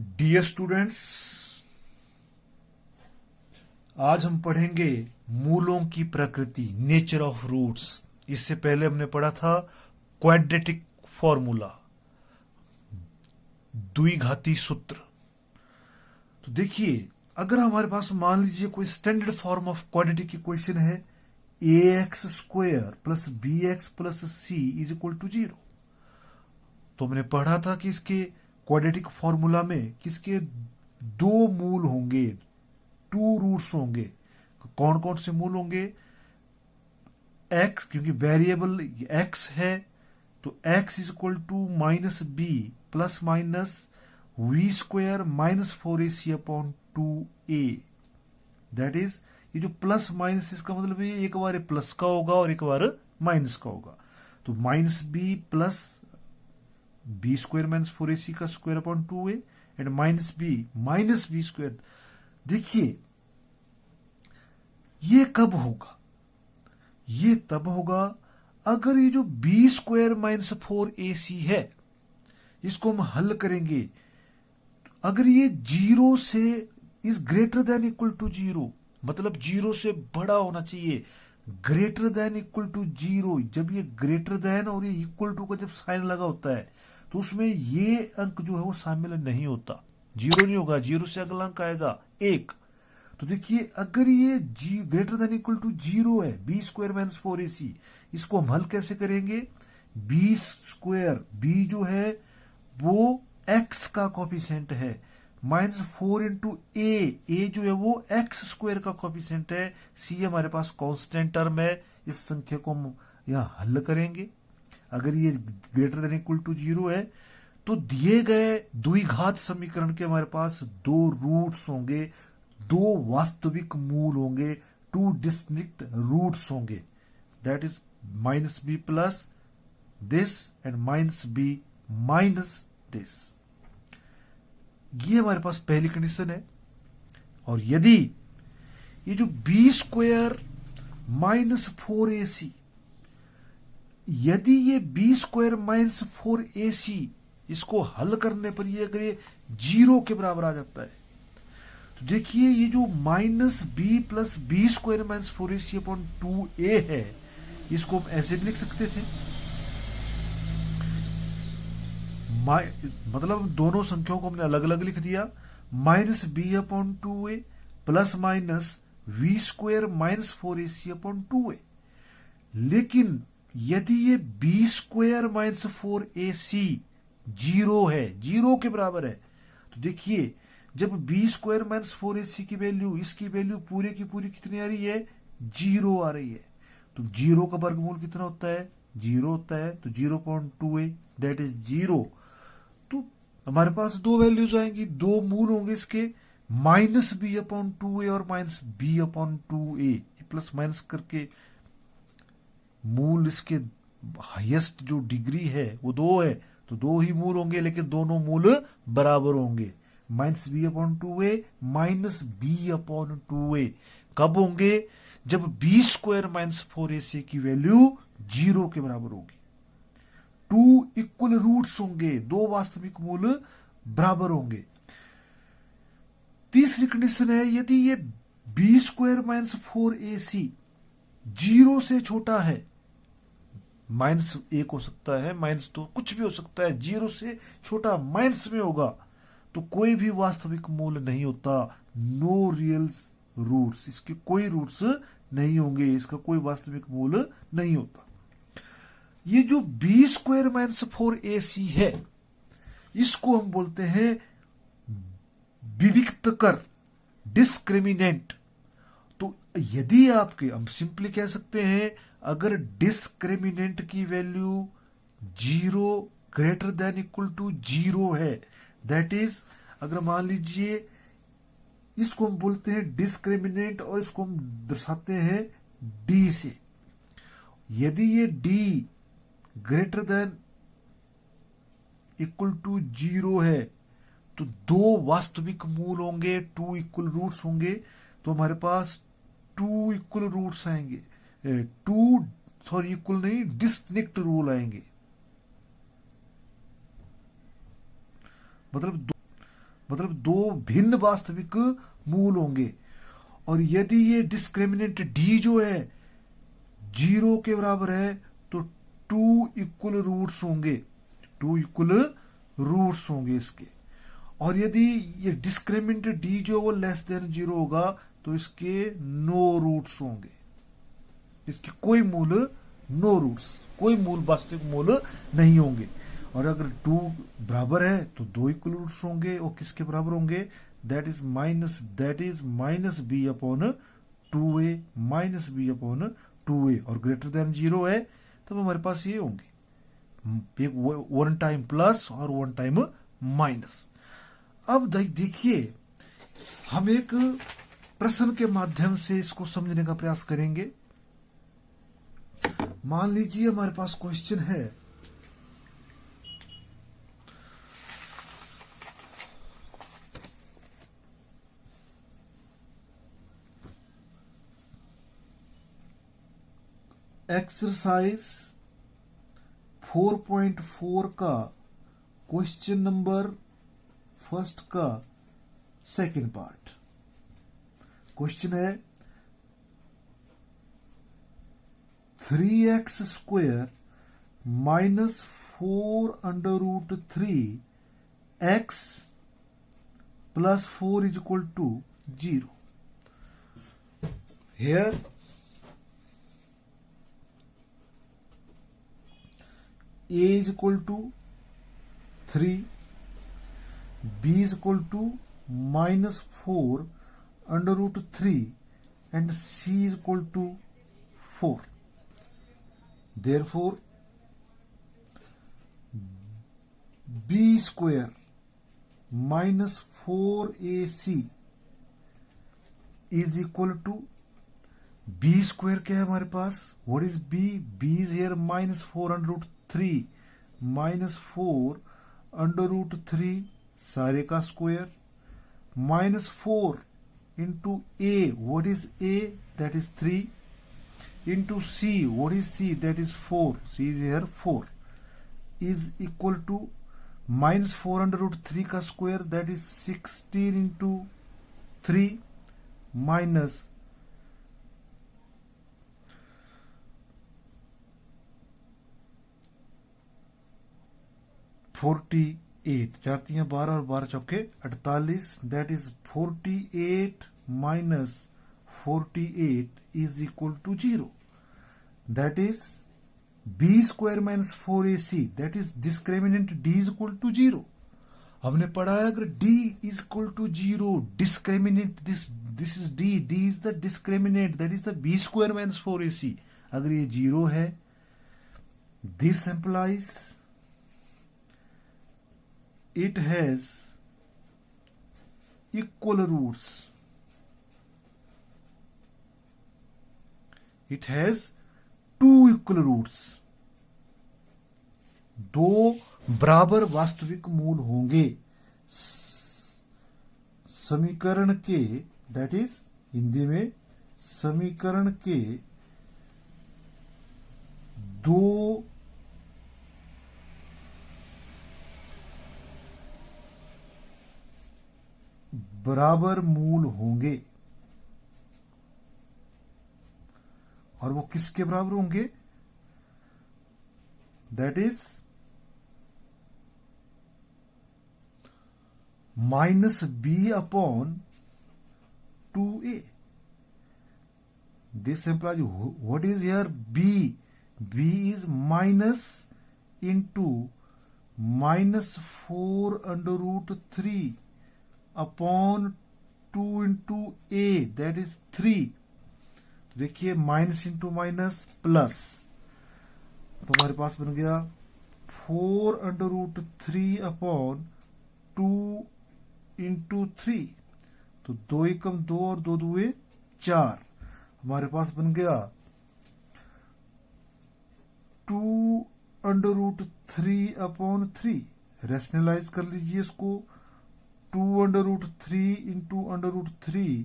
Dear students, आज हम पढ़ेंगे मूलों की प्रकृति, नेचर ऑफ रूट्स। इससे पहले हमने पढ़ा था क्वाड्रेटिक फॉर्मूला, द्विघाती सूत्र। तो देखिए, अगर हमारे पास मान लीजिए कोई standard form of quadratic equation है, a x square plus b x plus c is equal to 0। तो हमने पढ़ा था कि इसके क्वाड्रेटिक फॉर्मूला में किसके दो मूल होंगे, टू रूट्स होंगे। कौन कौन से मूल होंगे? एक्स, क्योंकि वेरिएबल एक्स है तो x is equal to minus b plus minus b square minus 4ac upon 2a। That is, ये जो प्लस माइनस, इसका मतलब ये एक बार प्लस का होगा और एक बार माइनस का होगा। तो minus b plus b square minus 4ac का square upon 2a and minus b square. देखिए, ये कब होगा? ये तब होगा अगर ये जो बी स्क्वायर माइनस 4ac है, इसको हम हल करेंगे। अगर ये 0 से is greater than equal to 0, मतलब 0 से बड़ा होना चाहिए, ग्रेटर देन इक्वल टू 0। जब ये ग्रेटर देन और ये इक्वल टू का जब साइन लगा होता है तो उसमें ये अंक जो है वो शामिल नहीं होता, 0 नहीं होगा। 0 से अगला अंक आएगा 1। तो देखिए, अगर ये ग्रेटर देन इक्वल टू 0 है, बी स्क्वायर माइनस 4ac, इसको हम हल कैसे करेंगे? बी स्क्वायर, बी जो है वो एक्स का कोफिशिएंट है, माइनस 4 इंटू ए जो है वो एक्स स्क्वायर का कोफिशिएंट है, सी हमारे पास कांस्टेंट टर्म है। इस संख्या को हम यहां हल करेंगे। अगर ये ग्रेटर देन इक्वल टू 0 है तो दिए गए द्विघात समीकरण के हमारे पास दो रूट्स होंगे, दो वास्तविक मूल होंगे, टू डिस्टिंक्ट रूट्स होंगे। That is minus b plus this and minus b minus this. ये हमारे पास पहली कंडीशन है। और यदि ये जो बी स्क्वायर माइनस 4ac, यदि ये बी स्क्वायर माइनस 4ac, इसको हल करने पर ये अगर ये 0 के बराबर आ जाता है, तो देखिए ये जो minus b plus b square minus 4ac upon 2a है, इसको हम ऐसे भी लिख सकते थे। मतलब दोनों संख्याओं को हमने अलग अलग लिख दिया, minus b upon 2a plus minus b square minus 4ac upon 2a। लेकिन यदि ये बी स्क्वायर माइनस 4ac 0 है, 0 के बराबर है, तो देखिए जब बी स्क्वायर माइनस 4ac की वैल्यू, इसकी वैल्यू पूरे की पूरी कितनी आ रही है? 0 आ रही है। तो 0 का वर्गमूल कितना होता है? 0 होता है। तो 0.2a दैट इज 0। तो हमारे पास दो वैल्यूज आएंगी, दो मूल होंगे इसके, माइनस बी अपॉन 2a और minus b upon 2a। Plus minus करके मूल इसके हाईएस्ट जो डिग्री है वो 2 है, तो दो ही मूल होंगे, लेकिन दोनों मूल बराबर होंगे। Minus b upon 2a minus b upon 2a कब होंगे? जब बी स्क्वायर माइनस 4ac की वैल्यू 0 के बराबर होगी। टू इक्वल रूट्स होंगे, दो वास्तविक मूल बराबर होंगे। तीसरी कंडीशन है, यदि ये बी स्क्वायर माइनस 4ac 0 से छोटा है, माइनस 1 हो सकता है, माइनस 2, कुछ भी हो सकता है, 0 से छोटा माइनस में होगा, तो कोई भी वास्तविक मूल नहीं होता। नो रियल रूट्स, इसके कोई रूट्स नहीं होंगे, इसका कोई वास्तविक मूल नहीं होता। ये जो बी स्क्वायर माइनस 4ac है, इसको हम बोलते हैं विविक्त कर, डिस्क्रिमिनेंट। तो यदि आपके, हम सिंपली कह सकते हैं, अगर डिस्क्रिमिनेंट की value 0 greater than equal to 0 है, दैट इज, अगर मान लीजिए इसको हम बोलते हैं डिस्क्रिमिनेंट और इसको हम दर्शाते हैं डी से। यदि ये D greater than equal to 0 है तो दो वास्तविक मूल होंगे, टू इक्वल रूट्स होंगे। तो हमारे पास टू इक्वल रूट्स आएंगे, इक्वल नहीं, डिस्टिंक्ट रूल आएंगे। मतलब मतलब दो भिन्न वास्तविक मूल होंगे। और यदि ये डिस्क्रिमिनेंट डी जो है 0 के बराबर है तो 2 इक्वल रूट्स होंगे, 2 इक्वल रूट्स होंगे इसके। और यदि ये डिस्क्रिमिनेंट डी जो वो लेस देन 0 होगा तो इसके नो रूट्स होंगे, इसके कोई मूल नो रूट्स, कोई मूल वास्तविक मूल नहीं होंगे। और अगर 2 बराबर है तो 2 इक्वल रूट्स होंगे, और किसके बराबर होंगे, that is minus b upon 2a, minus b upon 2a, और ग्रेटर देन 0 है तब हमारे पास ये होंगे, एक 1 टाइम प्लस और 1 टाइम माइनस। अब देखिए हम एक प्रश्न के माध्यम से इसको समझने का प्रयास करेंगे। मान लीजिए हमारे पास क्वेश्चन है, एक्सरसाइज 4.4 का क्वेश्चन नंबर फर्स्ट का सेकंड पार्ट। क्वेश्चन है 3x square minus 4 under root 3x plus 4 is equal to 0। Here a is equal to 3, b is equal to minus 4 under root 3 and c is equal to 4. Therefore, b square minus 4ac is equal to b square क्या है हमारे पास, what is b? b is here minus 4 under root 3 minus 4 under root 3 सारे का square minus 4 into a, what is a? That is 3 into c, what is c? That is 4, c is here 4 is equal to minus 4 under root 3 का square, that is 16 into 3 minus 48, 4 3 12 और 12 चौके 48, that is 48 minus 48 is equal to 0। That is b square minus 4ac, that is discriminant d is equal to 0। हमने पढ़ा है अगर d is equal to 0, discriminant this is d is the discriminant, that is the b square minus 4ac। अगर ये 0 है, this implies it has equal roots, it has 2 equal roots, दो बराबर वास्तविक मूल होंगे समीकरण के, दैट इज हिंदी में समीकरण के दो बराबर मूल होंगे। और वो किसके बराबर होंगे, that is minus b upon 2a। This implies what is here b? b is minus into minus 4 under root 3 upon 2 into a, that is 3। देखिए माइनस इंटू माइनस प्लस, तो हमारे पास बन गया 4 अंडर रूट 3 अपॉन 2 इंटू 3, तो 2 एकम 2 और 2 दुए 4। हमारे पास बन गया 2 अंडर रूट 3 अपॉन 3। रेशनलाइज कर लीजिए इसको, 2 under root 3 into under root 3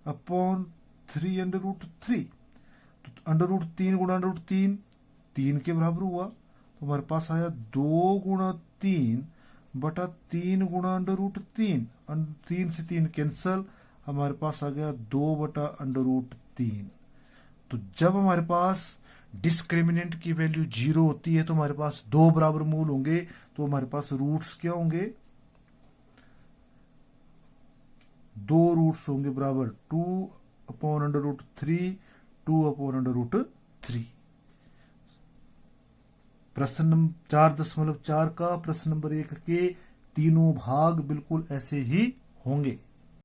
upon 3 under root 3, तो अंडर रूट 3 गुणा अंडर रूट 3 3 के बराबर हुआ, तो हमारे पास आया 2 गुणा 3 बटा 3 गुणा अंडर रूट 3, 3 से 3 कैंसल, हमारे पास आ गया 2 बटा अंडर रूट 3। तो जब हमारे पास डिस्क्रिमिनेंट की वैल्यू 0 होती है तो हमारे पास दो बराबर मूल होंगे, तो हमारे पास रूट्स क्या होंगे, 2 रूट्स होंगे बराबर 2 upon under root 3, 2 upon under root 3। प्रश्न नंबर 4.4 का प्रश्न नंबर 1 के तीनों भाग बिल्कुल ऐसे ही होंगे।